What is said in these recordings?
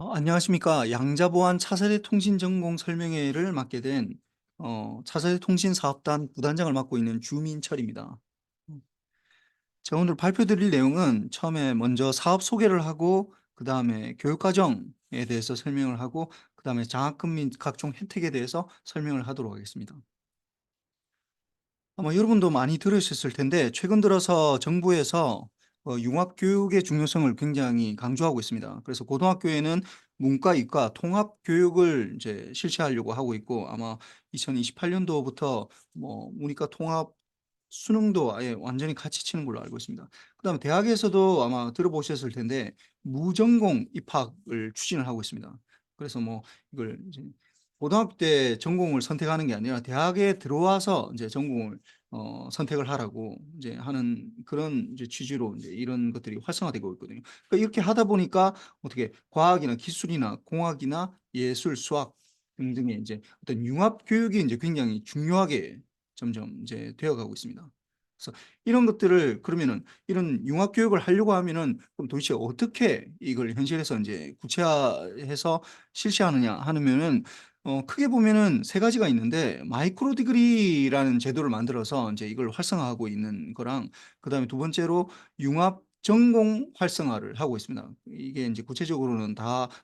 안녕하십니까. 양자보안 차세대 통신 전공 설명회를 맡게 된 차세대 통신 사업단 부단장을 맡고 있는 주민철입니다. 음. 제가 오늘 발표드릴 내용은 처음에 먼저 사업 소개를 하고 그다음에 교육 과정에 대해서 설명을 하고 그다음에 장학금 및 각종 혜택에 대해서 설명을 하도록 하겠습니다. 아마 여러분도 많이 들으셨을 텐데 최근 들어서 정부에서 융합교육의 중요성을 굉장히 강조하고 있습니다. 그래서 고등학교에는 문과, 이과 통합 교육을 이제 실시하려고 하고 있고 아마 2028년도부터 뭐 문이과 통합 수능도 아예 완전히 같이 치는 걸로 알고 있습니다. 그다음에 대학에서도 아마 들어보셨을 텐데 무전공 입학을 추진을 하고 있습니다. 그래서 뭐 이걸 이제 고등학교 때 전공을 선택하는 게 아니라 대학에 들어와서 이제 전공을 선택을 하라고 이제 하는 그런 이제 취지로 이제 이런 것들이 활성화되고 있거든요. 그러니까 이렇게 하다 보니까 어떻게 과학이나 기술이나 공학이나 예술, 수학 등등의 이제 어떤 융합 교육이 이제 굉장히 중요하게 점점 이제 되어가고 있습니다. 그래서 이런 것들을 그러면은 이런 융합 교육을 하려고 하면은 그럼 도대체 어떻게 이걸 현실에서 이제 구체화해서 실시하느냐 하면은 크게 보면은 세 가지가 있는데 마이크로 디그리라는 제도를 만들어서 이제 이걸 활성화하고 있는 거랑 그다음에 두 번째로 융합 전공 활성화를 하고 있습니다. 이게 이제 구체적으로는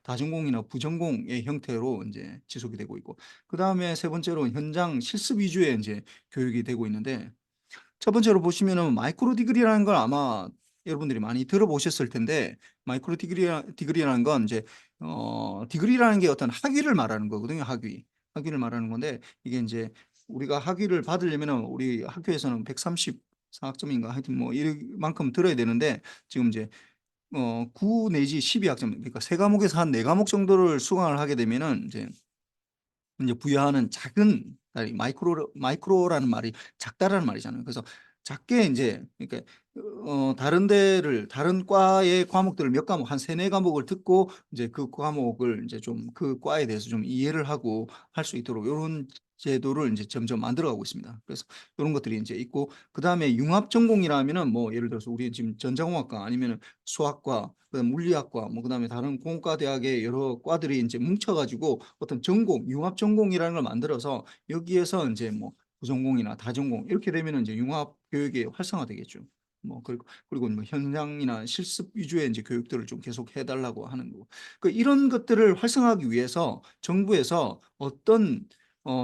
다전공이나 부전공의 형태로 이제 지속이 되고 있고 그다음에 세 번째로 현장 실습 위주의 이제 교육이 되고 있는데 첫 번째로 보시면은 마이크로 디그리라는 걸 아마 여러분들이 많이 들어보셨을 텐데 마이크로 디그리라는 건 이제 디그리라는 게 어떤 학위를 말하는 거거든요, 학위. 학위를 말하는 건데 이게 인제 우리가 학위를 받으려면은 우리 학교에서는 134 학점인가 하여튼 뭐 이만큼 들어야 되는데 지금 이제 9 내지 12 학점 그러니까 3 과목에서 한 4 과목 정도를 수강을 하게 되면은 이제 부여하는 작은 아니 마이크로라는 말이 작다라는 말이잖아요. 그래서 작게 인제 그러니까 다른 과의 과목들을 몇 과목 한 3-4 과목을 듣고 이제 그 과목을 인제 좀 그 과에 대해서 좀 이해를 하고 할 수 있도록 요런 제도를 인제 점점 만들어 가고 있습니다. 그래서 요런 것들이 인제 있고 그다음에 융합 전공이라 하면은 뭐 예를 들어서 우리 지금 전자공학과 아니면은 수학과 그다음에 물리학과 뭐 그다음에 다른工科 대학의 여러 과들이 인제 뭉쳐 가지고 어떤 전공, 융합 전공이라는 걸 만들어서 여기에서 인제 뭐 부전공이나 다전공 이렇게 되면은 인제 융합 교육이 활성화되겠죠. 뭐 그리고 뭐 현장이나 실습 위주의 인제 교육들을 좀 계속 해 달라고 하는 거고. 이런 것들을 활성화하기 위해서 정부에서 어떤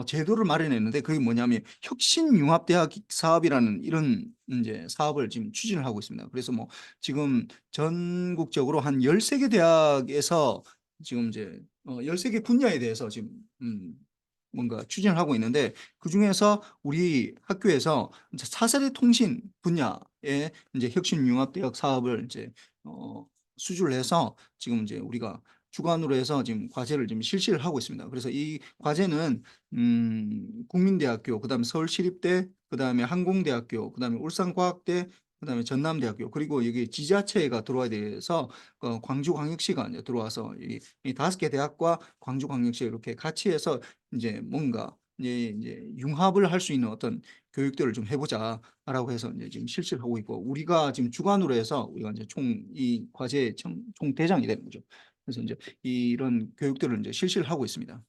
제도를 마련했는데 그게 뭐냐면 혁신융합대학 사업이라는 이런 인제 사업을 지금 추진을 하고 있습니다. 그래서 뭐 지금 전국적으로 한 13개 대학에서 지금 이제 13개 분야에 대해서 지금 뭔가 추진을 하고 있는데 그중에서 우리 학교에서 이제 차세대 통신 분야에 인제 혁신융합대학 사업을 이제 어 수주를 해서 지금 인제 우리가 주관으로 해서 지금 과제를 지금 실시를 하고 있습니다. 그래서 이 과제는 국민대학교 그다음에 서울시립대 그다음에 항공대학교 그다음에 울산과학대 그다음에 전남대학교 그리고 여기 지자체가 들어와야 돼서 광주광역시가 이제 들어와서 이 5개 대학과 광주광역시 이렇게 같이 해서 인제 뭔가 이제 융합을 할 수 있는 어떤 교육들을 좀 해 보자라고 해서 인제 지금 실시를 하고 있고 우리가 지금 주관으로 해서 우리가 인제 총 이 과제의 총 대장이 되는 거죠. 그래서 인제 이런 교육들을 인제 실시를 하고 있습니다.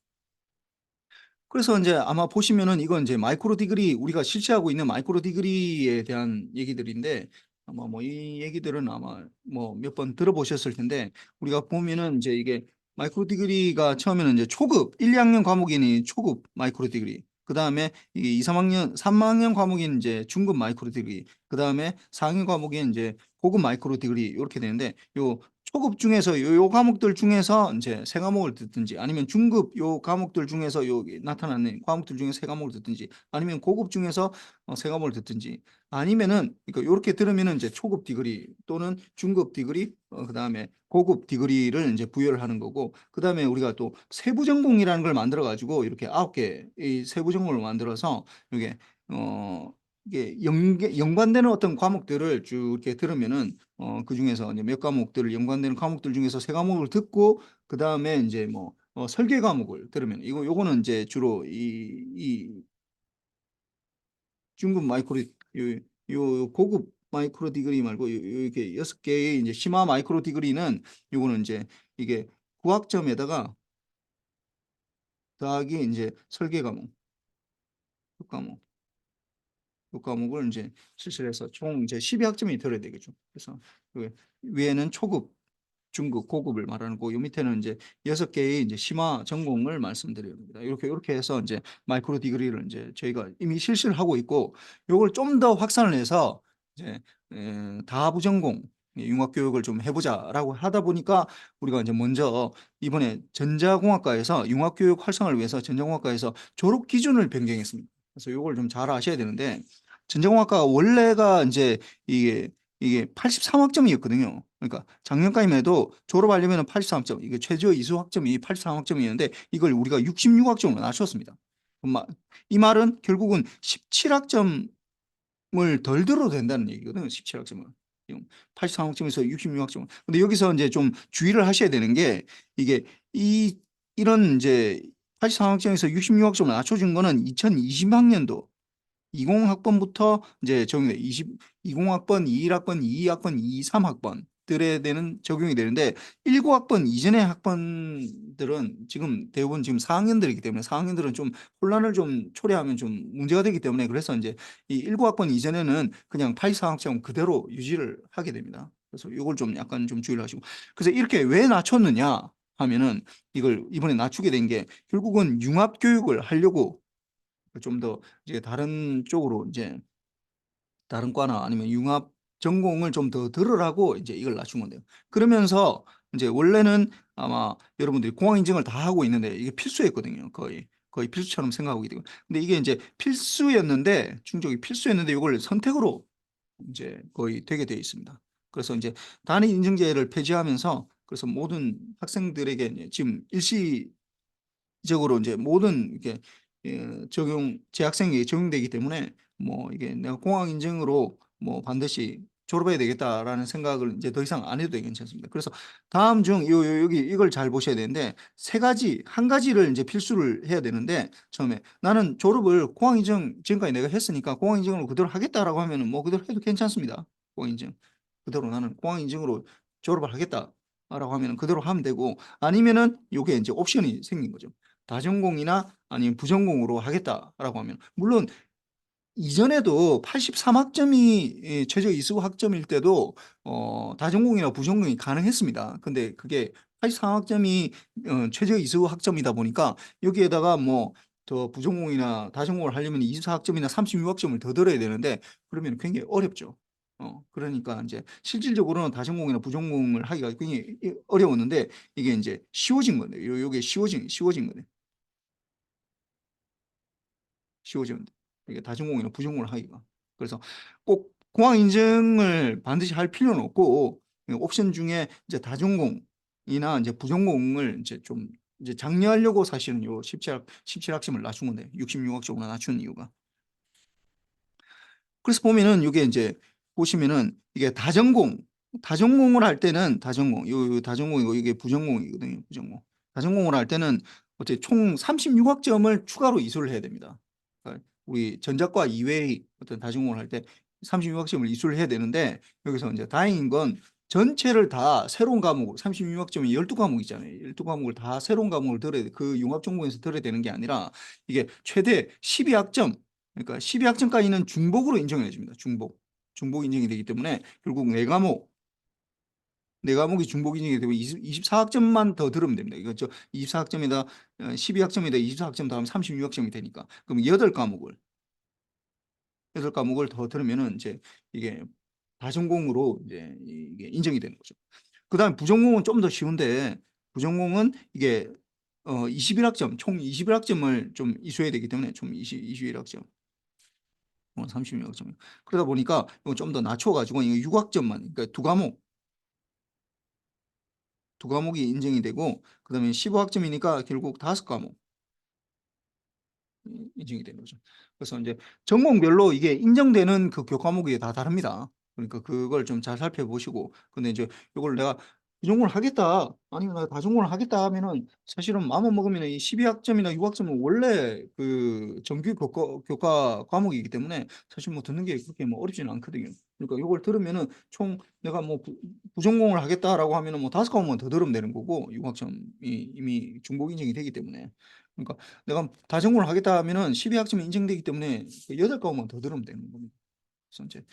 그래서 인제 아마 보시면은 이건 인제 마이크로 디그리 우리가 실시하고 있는 마이크로 디그리에 대한 얘기들인데 아마 뭐 이 얘기들은 아마 뭐 몇 번 들어보셨을 텐데 우리가 보면은 인제 이게 마이크로 디그리가 처음에는 인제 초급 1-2 학년 과목이니 초급 마이크로 디그리 그다음에 이게 2-3 학년 3 학년 과목인 인제 중급 마이크로 디그리 그다음에 4 학년 과목인 인제 고급 마이크로 디그리 요렇게 되는데 요 초급 중에서 요 과목들 중에서 인제 3 과목을 듣든지 아니면 중급 요 과목들 중에서 요 나타나는 과목들 중에 3 과목을 듣든지 아니면 고급 중에서 3 과목을 듣든지 아니면은 그러니까 요렇게 들으면은 이제 초급 디그리 또는 중급 디그리 그다음에 고급 디그리를 인제 부여를 하는 거고 그다음에 우리가 또 세부 전공이라는 걸 만들어 가지고 이렇게 9개 이 세부 전공을 만들어서 요게 어 이게 연관되는 어떤 과목들을 쭉 이렇게 들으면은 그중에서 이제 몇 과목들을 연관되는 과목들 중에서 3 과목을 듣고 그다음에 인제 뭐 설계 과목을 들으면 요거는 인제 주로 이 중급 마이크로 요 고급 마이크로 디그리 말고 요 이렇게 6 개의 인제 심화 마이크로 디그리는 요거는 인제 이게 9학점에다가 더하기 이제 설계 과목, 그 과목, 그 과목을 이제 실시를 해서 총 이제 12학점이 들어야 되겠죠. 그래서 그 위에는 초급, 중급, 고급을 말하는 거고, 요 밑에는 이제 6개의 이제 심화 전공을 말씀드립니다. 이렇게 해서 이제 마이크로 디그리를 이제 저희가 이미 실시를 하고 있고, 요걸 좀 더 확산을 해서 이제 다부전공 융합 교육을 좀 해보자라고 하다 보니까 우리가 이제 먼저 이번에 전자공학과에서 융합 교육 활성화를 위해서 전자공학과에서 졸업 기준을 변경했습니다. 그래서 요걸 좀 잘 아셔야 되는데, 전자공학과가 원래가 이제 이게 83학점이었거든요. 그러니까 작년까지만 해도 졸업하려면 83학점, 이게 최저 이수 학점이 83학점이었는데 이걸 우리가 66학점으로 낮췄습니다. 이 말은 결국은 17학점을 덜 들어도 된다는 얘기거든요. 17학점은. 83학점에서 66학점. 근데 여기서 이제 좀 주의를 하셔야 되는 게, 이게 이런 이제 83학점에서 66학점을 낮춰준 거는 2020학년도 20학번부터 이제 적용돼 20학번, 21학번, 22학번, 23학번들에 대는 적용이 되는데, 19학번 이전의 학번들은 지금 대부분 지금 4학년들이기 때문에 4학년들은 좀 혼란을 좀 초래하면 좀 문제가 되기 때문에, 그래서 이제 이 19학번 이전에는 그냥 84학점 그대로 유지를 하게 됩니다. 그래서 이걸 좀 약간 좀 주의를 하시고, 그래서 이렇게 왜 낮췄느냐 하면은, 이걸 이번에 낮추게 된 게 결국은 융합 교육을 하려고 좀 더 이제 다른 쪽으로 이제 다른 과나 아니면 융합 전공을 좀 더 들으라고 이제 이걸 낮춘 건데요. 그러면서 이제 원래는 아마 여러분들이 공학 인증을 다 하고 있는데 이게 필수였거든요. 거의 필수처럼 생각하고 있고. 근데 이게 이제 필수였는데, 충족이 필수였는데 이걸 선택으로 이제 거의 되게 돼 있습니다. 그래서 이제 단위 인증제를 폐지하면서, 그래서 모든 학생들에게 이제 지금 일시적으로 이제 모든 이게 재학생에게 적용되기 때문에, 뭐 이게 내가 공학 인증으로 뭐 반드시 졸업해야 되겠다라는 생각을 이제 더 이상 안 해도 괜찮습니다. 그래서 다음 중 여기 이걸 잘 보셔야 되는데, 한 가지를 이제 필수를 해야 되는데, 처음에 나는 졸업을 공학 인증 지금까지 내가 했으니까 공학 인증으로 그대로 하겠다라고 하면은 뭐 그대로 해도 괜찮습니다. 공학 인증 그대로 나는 공학 인증으로 졸업을 하겠다라고 하면 그대로 하면 되고, 아니면은 요게 이제 옵션이 생긴 거죠. 다전공이나 아니면 부전공으로 하겠다라고 하면, 물론 이전에도 83학점이 최저 이수 학점일 때도 다전공이나 부전공이 가능했습니다. 근데 그게 83학점이 최저 이수 학점이다 보니까, 여기에다가 뭐 더 부전공이나 다전공을 하려면 24학점이나 36학점을 더 들어야 되는데, 그러면 굉장히 어렵죠. 그러니까 이제 실질적으로는 다전공이나 부전공을 하기가 굉장히 어려웠는데, 이게 이제 쉬워진 건데요. 요게 쉬워진 거네요. 쉬워지는데, 이게 다전공이나 부전공을 하기가. 그래서 꼭 공학 인증을 반드시 할 필요는 없고, 옵션 중에 이제 다전공이나 이제 부전공을 이제 좀 이제 장려하려고 사실은 요 17학점을 낮춘 건데, 66학점으로 낮춘 이유가. 그래서 보면은 이게 이제 보시면은 이게 다전공을 할 때는 요 다전공이고, 이게 부전공이거든요. 부전공. 다전공을 할 때는 어째 총 36학점을 추가로 이수를 해야 됩니다. 그러니까 우리 전자과 이외의 어떤 다전공을 할 때 36학점을 이수를 해야 되는데, 여기서 이제 다행인 건 전체를 다 새로운 과목으로, 36학점이 12과목이잖아요. 12과목을 다 새로운 과목을 들어야 돼. 그 융합 전공에서 들어야 되는 게 아니라, 이게 최대 12학점, 그러니까 12학점까지는 중복으로 인정해 줍니다. 중복 인정이 되기 때문에 결국 네 과목이 중복 인정이 되고 24학점만 더 들으면 됩니다. 이거 24학점에다 12학점에다 24학점 다음 36학점이 되니까, 그럼 8과목을 더 들으면은 이제 이게 다전공으로 이제 이게 인정이 되는 거죠. 그다음 부전공은 좀 더 쉬운데, 부전공은 이게 21학점, 총 21학점을 좀 이수해야 되기 때문에 총 21학점. 36학점. 그러다 보니까 이거 좀 더 낮춰가지고 이거 6학점만, 그러니까 두 과목이 인정이 되고, 그다음에 15학점이니까 결국 5과목 인정이 되는 거죠. 그래서 이제 전공별로 이게 인정되는 그 교과목이 다 다릅니다. 그러니까 그걸 좀 잘 살펴보시고, 근데 이제 이걸 내가 부전공을 하겠다, 아니면 나 다전공을 하겠다 하면은 사실은 마음만 먹으면 이 12학점이나 6학점은 원래 그 정규 교과 과목이기 때문에 사실 뭐 듣는 게 그렇게 뭐 어렵지는 않거든요. 그러니까 이걸 들으면은 총 내가 뭐 부전공을 하겠다라고 하면은 뭐 5과목만 더 들으면 되는 거고 6학점이 이미 중복 인정이 되기 때문에 그러니까 내가 다전공을 하겠다 하면은 12학점이 인정되기 때문에 그 8과목만 더 들으면 되는 겁니다. 그래서 이제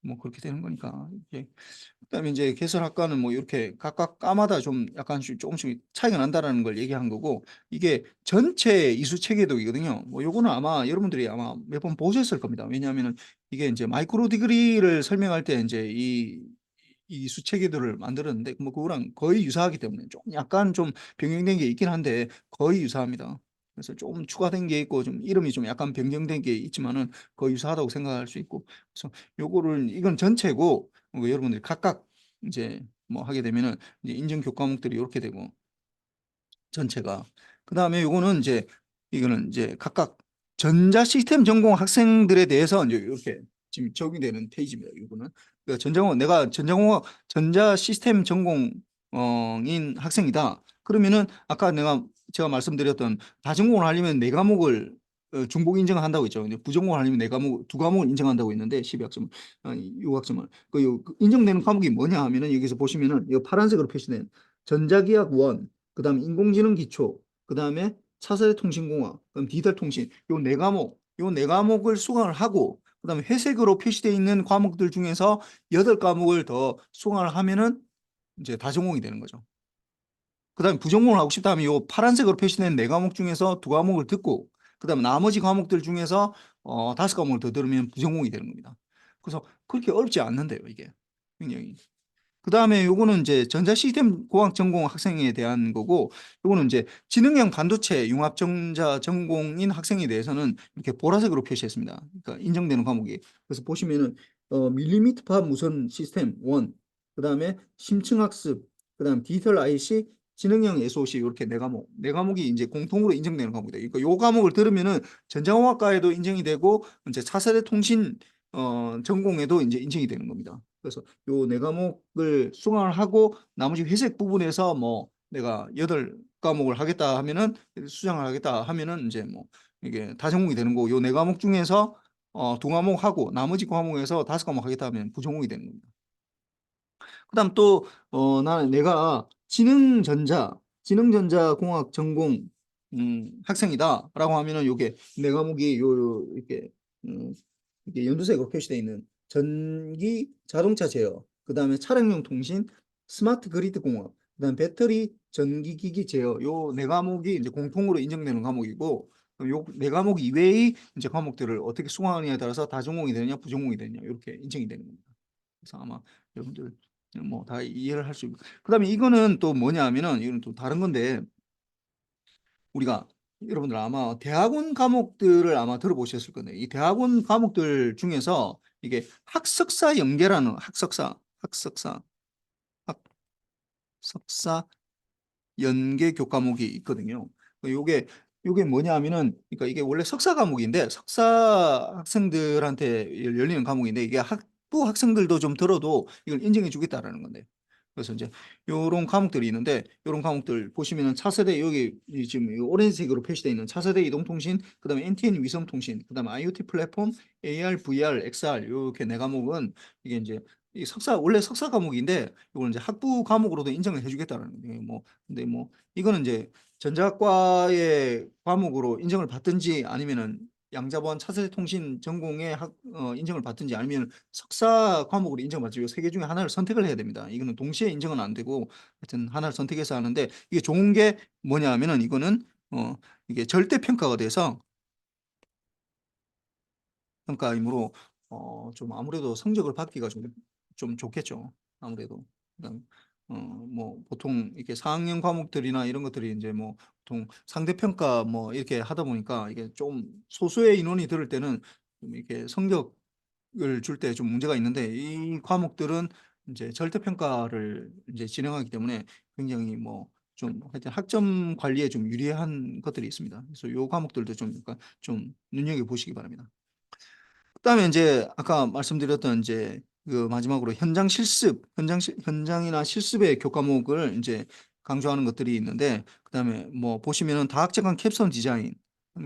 뭐 그렇게 되는 거니까 이게 그다음에 이제 개설학과는 뭐 이렇게 각각 과마다 좀 약간씩 조금씩 차이가 난다라는 걸 얘기한 거고 이게 전체 이수 체계도이거든요. 뭐 요거는 아마 여러분들이 아마 몇 번 보셨을 겁니다. 왜냐하면은 이게 이제 마이크로 디그리를 설명할 때 이제 이 이수 체계도를 만들었는데 뭐 그거랑 거의 유사하기 때문에 좀 약간 좀 변경된 게 있긴 한데 거의 유사합니다. 그래서 좀 추가된 게 있고 좀 이름이 좀 약간 변경된 게 있지만은 거의 유사하다고 생각할 수 있고 그래서 요거를 이건 전체고 여러분들이 각각 이제 뭐 하게 되면은 이제 인증 교과목들이 이렇게 되고 전체가 그다음에 요거는 이제 이거는 이제 각각 전자 시스템 전공 학생들에 대해서 이제 이렇게 지금 적용되는 페이지입니다. 이거는 그러니까 내가 전자공학 전자 시스템 전공인 학생이다. 그러면은 아까 제가 말씀드렸던 다전공을 하려면 네 과목을 중복 인정한다고 했죠. 근데 부전공을 하려면 네 과목 두 과목을 인정한다고 했는데 12학점, 6학점을 그 인정되는 과목이 뭐냐 하면은 여기서 보시면은 이 파란색으로 표시된 전자기학 원 그다음 인공지능 기초, 그다음에 차세대 통신공학, 그다음 디지털 통신 요 네 과목을 수강을 하고 그다음에 회색으로 표시되어 있는 과목들 중에서 8과목을 더 수강을 하면은 이제 다전공이 되는 거죠. 그다음에 부전공을 하고 싶다 하면 요 파란색으로 표시된 네 과목 중에서 두 과목을 듣고 그다음에 나머지 과목들 중에서 5과목을 더 들으면 부전공이 되는 겁니다. 그래서 그렇게 어렵지 않는데요, 이게. 굉장히. 그다음에 요거는 이제 전자시스템 공학 전공 학생에 대한 거고 요거는 이제 지능형 반도체 융합전자 전공인 학생에 대해서는 이렇게 보라색으로 표시했습니다. 그러니까 인정되는 과목이. 그래서 보시면은 밀리미터 팝 무선 시스템 1, 그다음에 심층학습, 그다음 디지털 IC, 지능형 SOC 이렇게 네 과목이 이제 공통으로 인정되는 과목이다. 그러니까 요 과목을 들으면은 전자공학과에도 인정이 되고 이제 차세대 통신 전공에도 이제 인정이 되는 겁니다. 그래서 요 네 과목을 수강을 하고 나머지 회색 부분에서 뭐 내가 8과목을 하겠다 하면은 수강을 하겠다 하면은 이제 뭐 이게 다전공이 되는 거고 요 네 과목 중에서 두 과목 하고 나머지 과목에서 5과목 하겠다 하면 부전공이 되는 겁니다. 그다음 또 나는 내가 지능전자공학 전공 학생이다라고 하면은 요게 네 과목이 이렇게 이게 연두색으로 표시되어 있는 전기 자동차 제어, 그다음에 차량용 통신, 스마트 그리드 공학, 그다음 배터리 전기기기 제어 요 네 과목이 이제 공통으로 인정되는 과목이고 요 네 과목 이외의 이제 과목들을 어떻게 수강하느냐에 따라서 다전공이 되느냐 부전공이 되느냐 이렇게 인정이 되는 겁니다. 그래서 아마 여러분들 뭐 다 이해를 할 수 있고 그다음에 이거는 또 뭐냐 하면은 이거는 또 다른 건데 우리가 여러분들 아마 대학원 과목들을 아마 들어보셨을 건데 이 대학원 과목들 중에서 이게 학석사 연계라는 학석사 연계 교과목이 있거든요. 요게 뭐냐 하면은 그러니까 이게 원래 석사 과목인데 석사 학생들한테 열리는 과목인데 이게 학부 학생들도 좀 들어도 이걸 인정해 주겠다라는 건데. 그래서 이제 요런 과목들이 있는데 요런 과목들 보시면은 차세대 여기 지금 이 오렌지색으로 표시되어 있는 차세대 이동통신, 그다음에 NTN 위성통신, 그다음에 IoT 플랫폼, AR, VR, XR 요렇게 네 과목은 이게 이제 이 원래 석사 과목인데 이걸 이제 학부 과목으로도 인정을 해주겠다라는 거예요. 뭐 근데 뭐 이거는 이제 전자과의 과목으로 인정을 받든지 아니면은 양자본 차세대 통신 전공의 인정을 받든지 아니면 석사 과목으로 인정받지 이 세 개 중에 하나를 선택을 해야 됩니다. 이거는 동시에 인정은 안 되고 하여튼 하나를 선택해서 하는데 이게 좋은 게 뭐냐 하면은 이거는 이게 절대 평가가 돼서 평가이므로 좀 아무래도 성적을 받기가 좀 좋겠죠. 아무래도. 그다음 뭐 보통 이렇게 4학년 과목들이나 이런 것들이 이제 뭐 보통 상대평가 뭐 이렇게 하다 보니까 이게 좀 소수의 인원이 들을 때는 좀 이렇게 성적을 줄 때 좀 문제가 있는데 이 과목들은 이제 절대평가를 이제 진행하기 때문에 굉장히 뭐 좀 하여튼 학점 관리에 좀 유리한 것들이 있습니다. 그래서 요 과목들도 좀 그러니까 좀 눈여겨 보시기 바랍니다. 그다음에 이제 아까 말씀드렸던 이제 그 마지막으로 현장이나 실습의 교과목을 이제 강조하는 것들이 있는데, 그다음에 뭐 보시면은 다학제관 캡선 디자인,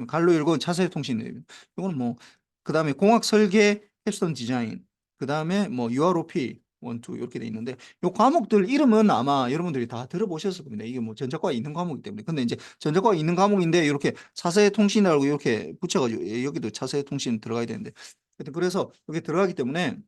갈로 열고 차세대 통신, 이거는 뭐, 그다음에 공학 설계 캡선 디자인, 그다음에 뭐 UROP 원투 이렇게 돼 있는데, 요 과목들 이름은 아마 여러분들이 다 들어보셨을 겁니다. 이게 뭐 전자과에 있는 과목이기 때문에. 근데 이제 전자과에 있는 과목인데 이렇게 차세대 통신이라고 이렇게 붙여가지고 여기도 차세대 통신 들어가야 되는데, 하여튼 그래서 여기 들어가기 때문에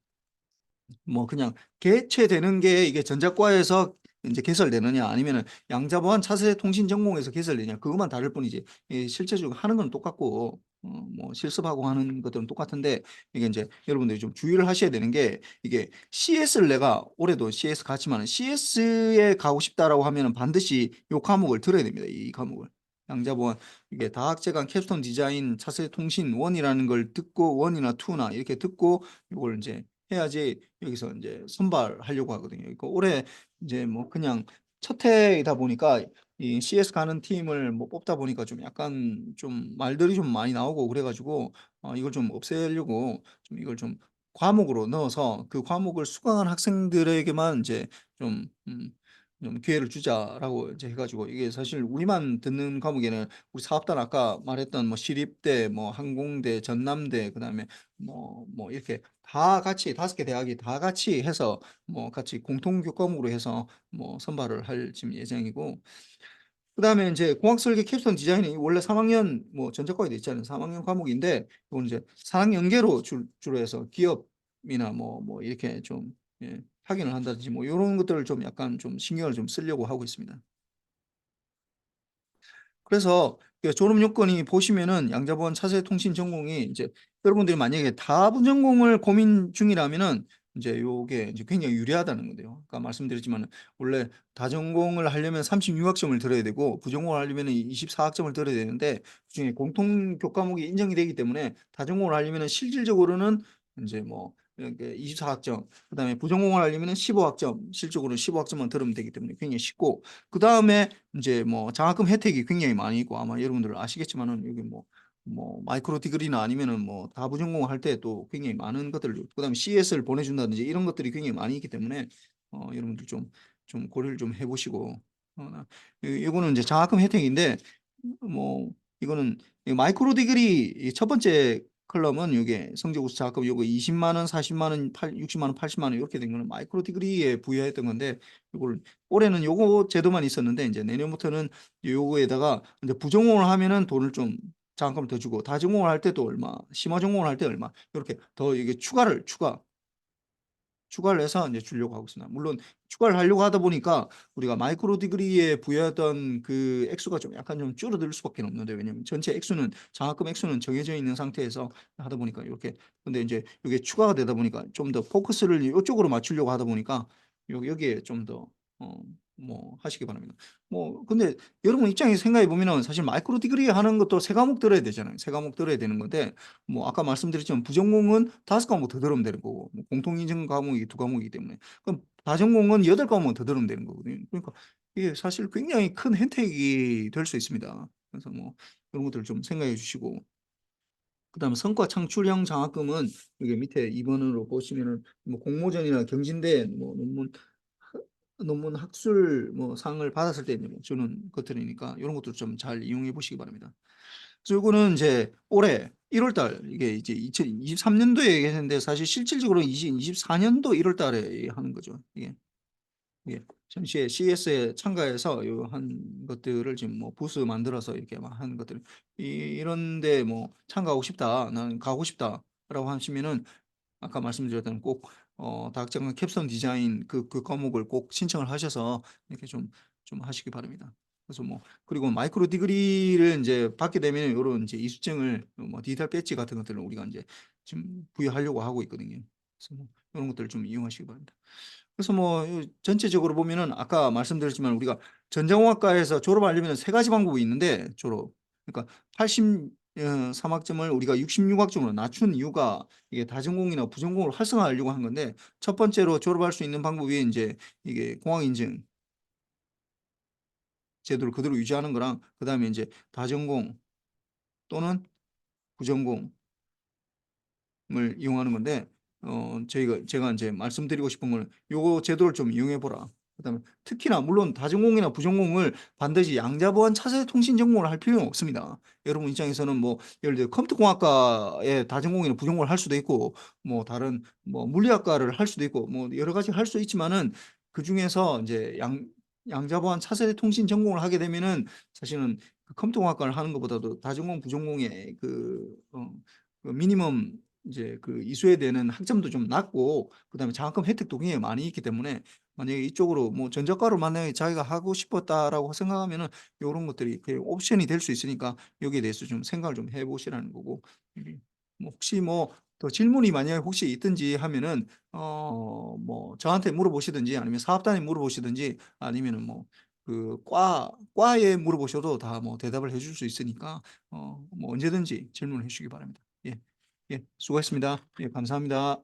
뭐 그냥 개최되는 게 이게 전자과에서 이제 개설되느냐 아니면은 양자보안 차세대 통신 전공에서 개설되냐, 그것만 다를 뿐이지 실제적으로 하는 건 똑같고, 뭐 실습하고 하는 것들은 똑같은데, 이게 이제 여러분들이 좀 주의를 하셔야 되는 게, 이게 CS를 내가 올해도 CS 갔지만 CS에 가고 싶다라고 하면은 반드시 이 과목을 들어야 됩니다. 이 과목을. 양자보안, 이게 다학제관 캡스톤 디자인 차세대 통신 원이라는 걸 듣고, 원이나 투나 이렇게 듣고 이걸 이제 해야지 여기서 이제 선발하려고 하거든요. 그러니까 올해 이제 뭐 그냥 첫 해이다 보니까 이 CS 가는 팀을 뭐 뽑다 보니까 좀 약간 좀 말들이 좀 많이 나오고 그래가지고, 이걸 좀 없애려고 좀 이걸 좀 과목으로 넣어서 그 과목을 수강한 학생들에게만 이제 좀, 좀 기회를 주자라고 이제 해가지고, 이게 사실 우리만 듣는 과목에는 우리 사업단 아까 말했던 뭐 시립대, 뭐 항공대, 전남대, 그다음에 뭐 이렇게 다 같이 5개 대학이 다 같이 해서 뭐 같이 공통 교과목으로 해서 뭐 선발을 할 지금 예정이고, 그다음에 이제 공학 설계 캡스톤 디자인이 원래 3학년 뭐 전자과에 돼 있잖아요. 3학년 과목인데 이건 이제 4학년 연계로 주로 해서 기업이나 뭐 이렇게 좀 확인을 한다든지 뭐 이런 것들을 좀 약간 좀 신경을 좀 쓰려고 하고 있습니다. 그래서 그 졸업 요건이 보시면은 양자보안 차세대 통신 전공이 이제 여러분들이 만약에 다분 전공을 고민 중이라면은 이제 요게 이제 굉장히 유리하다는 건데요. 아까 말씀드렸지만 원래 다전공을 하려면 36학점을 들어야 되고 부전공을 하려면 24학점을 들어야 되는데, 그중에 공통 교과목이 인정이 되기 때문에 다전공을 하려면 실질적으로는 이제 뭐 이렇게 24학점, 그다음에 부전공을 하려면 15학점, 실적으로는 15학점만 들으면 되기 때문에 굉장히 쉽고, 그다음에 이제 뭐 장학금 혜택이 굉장히 많이 있고, 아마 여러분들 아시겠지만은 여기 뭐 마이크로 디그리나 아니면은 뭐 다부 전공할 때 또 굉장히 많은 것들, 그다음에 CS를 보내준다든지 이런 것들이 굉장히 많이 있기 때문에 여러분들 좀 고려를 좀 해보시고, 이거는 이제 장학금 혜택인데, 뭐 이거는 이 마이크로 디그리 이첫 번째 컬럼은 이게 성적우수 장학금 요거 20만 원, 40만 원, 60만 원, 80만 원 이렇게 된 거는 마이크로 디그리에 부여했던 건데, 이걸 올해는 요거 제도만 있었는데 이제 내년부터는 요거에다가 이제 부전공을 하면은 돈을 좀 장학금을 더 주고, 다전공을 할 때도 얼마, 심화 전공을 할 때 얼마, 이렇게 더 이게 추가를 해서 이제 주려고 하고 있습니다. 물론 추가를 하려고 하다 보니까 우리가 마이크로 디그리에 부여했던 그 액수가 좀 약간 좀 줄어들 수밖에 없는데, 왜냐면 전체 액수는 장학금 액수는 정해져 있는 상태에서 하다 보니까 이렇게, 근데 이제 이게 추가가 되다 보니까 좀 더 포커스를 이쪽으로 맞추려고 하다 보니까 여기에 좀 더 뭐 하시기 바랍니다. 뭐 근데 여러분 입장에서 생각해 보면은 사실 마이크로 디그리 하는 것도 세 과목 들어야 되잖아요. 세 과목 들어야 되는 건데, 뭐 아까 말씀드렸지만 부전공은 5과목 더 들으면 되는 거고, 뭐 공통인증 과목이 2과목이기 때문에, 그럼 다전공은 8과목 더 들으면 되는 거거든요. 그러니까 이게 사실 굉장히 큰 혜택이 될 수 있습니다. 그래서 뭐 이런 것들 좀 생각해 주시고, 그다음에 성과 창출형 장학금은 여기 밑에 2번으로 보시면은 뭐 공모전이나 경진대 뭐 논문 학술 뭐 상을 받았을 때 뭐 주는 것들이니까 이런 것도 좀 잘 이용해 보시기 바랍니다. 그래서 요거는 이제 올해 1월 달, 이게 이제 2023년도에 했는데 사실 실질적으로 2024년도 1월 달에 하는 거죠. 이게 전시회 CS에 참가해서 요 한 것들을 지금 뭐 부스 만들어서 이렇게 막 하는 것들, 이런데 뭐 참가하고 싶다, 나는 가고 싶다라고 하시면은 아까 말씀드렸던 꼭 다학장관 캡선 디자인 그 과목을 꼭 신청을 하셔서 이렇게 좀 하시기 바랍니다. 그래서 뭐 그리고 마이크로 디그리를 이제 받게 되면 이런 이제 이수증을 뭐 디지털 배지 같은 것들을 우리가 이제 지금 부여하려고 하고 있거든요. 그래서 뭐 이런 것들을 좀 이용하시기 바랍니다. 그래서 뭐 전체적으로 보면은 아까 말씀드렸지만 우리가 전자공학과에서 졸업하려면 세 가지 방법이 있는데, 그러니까 83학점을 우리가 66학점으로 낮춘 이유가 이게 다전공이나 부전공을 활성화하려고 한 건데, 첫 번째로 졸업할 수 있는 방법이 이제 이게 공학인증 제도를 그대로 유지하는 거랑, 그다음에 이제 다전공 또는 부전공을 이용하는 건데, 제가 이제 말씀드리고 싶은 거는 요거 제도를 좀 이용해 보라. 그다음에 특히나 물론 다전공이나 부전공을 반드시 양자보안 차세대 통신 전공을 할 필요는 없습니다. 여러분 입장에서는 뭐 예를 들어 컴퓨터공학과에 다전공이나 부전공을 할 수도 있고 뭐 다른 뭐 물리학과를 할 수도 있고 뭐 여러 가지 할 수 있지만은 그중에서 이제 양자보안 차세대 통신 전공을 하게 되면은 사실은 그 컴퓨터공학과를 하는 것보다도 다전공 부전공의 그 미니멈 이제 그 이수에 되는 학점도 좀 낮고 그다음에 장학금 혜택도 굉장히 많이 있기 때문에 만약에 이쪽으로 뭐 전자과로 만약에 자기가 하고 싶었다라고 생각하면은 요런 것들이 그 옵션이 될 수 있으니까 여기에 대해서 좀 생각을 좀 해 보시라는 거고. 뭐 혹시 뭐 더 질문이 만약에 혹시 있든지 하면은 뭐 저한테 물어보시든지 아니면 사업단에 물어보시든지 아니면은 뭐 그 과에 물어보셔도 다 뭐 대답을 해줄 수 있으니까 뭐 언제든지 질문을 해 주시기 바랍니다. 예. 예. 수고하셨습니다. 예 감사합니다.